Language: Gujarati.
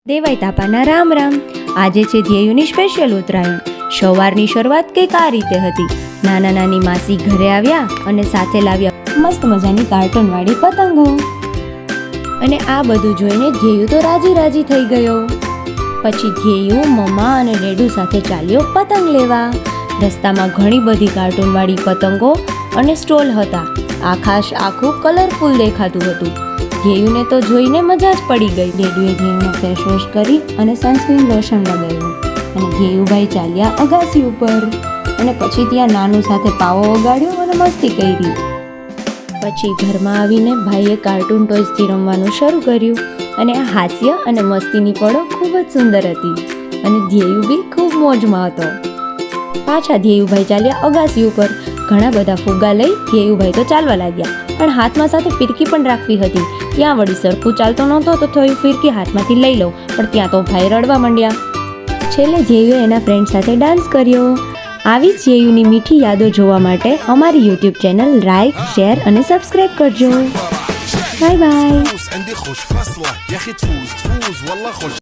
દેવાય તાપાના રામ રામ. આજે છે ધ્યેયુની સ્પેશિયલ ઉત્તરાયણ. સવારની શરૂઆત કંઈક આ રીતે હતી. નાના નાની માસી ઘરે આવ્યા અને સાથે લાવ્યા મસ્ત મજાની કાર્ટૂનવાળી પતંગો. અને આ બધું જોઈને ધ્યેયુ તો રાજી રાજી થઈ ગયો. પછી ધ્યેયુ મમ્મા અને ડેડુ સાથે ચાલ્યો પતંગ લેવા. રસ્તામાં ઘણી બધી કાર્ટૂનવાળી પતંગો અને સ્ટોલ હતા. આખું કલરફુલ દેખાતું હતું. ધ્યેયુને તો જોઈને મજા જ પડી ગઈ. ડેડુએ ધ્યેયુનો ફેસ વોશ કરી અને સનસ્ક્રીન લોશન લગાવ્યું અને ધ્યેયુભાઈ ચાલ્યા અગાસી ઉપર. અને પછી ત્યાં નાનું સાથે પાવો વગાડ્યો અને મસ્તી કરી. પછી ઘરમાં આવીને ભાઈએ કાર્ટૂન ટોયઝથી રમવાનું શરૂ કર્યું. અને આ હાસ્ય અને મસ્તીની પળો ખૂબ જ સુંદર હતી. અને ધ્યેયુ બી ખૂબ મોજમાં હતો. પાછા ધ્યેયુભાઈ ચાલ્યા અગાસી ઉપર. ઘણા બધા ફુગ્ગા લઈ ધ્યેયુભાઈ તો ચાલવા લાગ્યા, પણ હાથમાં સાથે ફિરકી પણ રાખવી હતી. ત્યાં વળી સરખું ચાલતો નહોતો તો થયું ફિરકી હાથમાંથી લઈ લઉં, પણ ત્યાં તો ભાઈ રડવા માંડ્યા. છેલ્લે ધ્યેયુએ એના ફ્રેન્ડ સાથે ડાન્સ કર્યો. આવી જ ધ્યેયુની મીઠી યાદો જોવા માટે અમારી યુટ્યુબ ચેનલ લાઈક, શેર અને સબસ્ક્રાઈબ કરજો. Bye bye.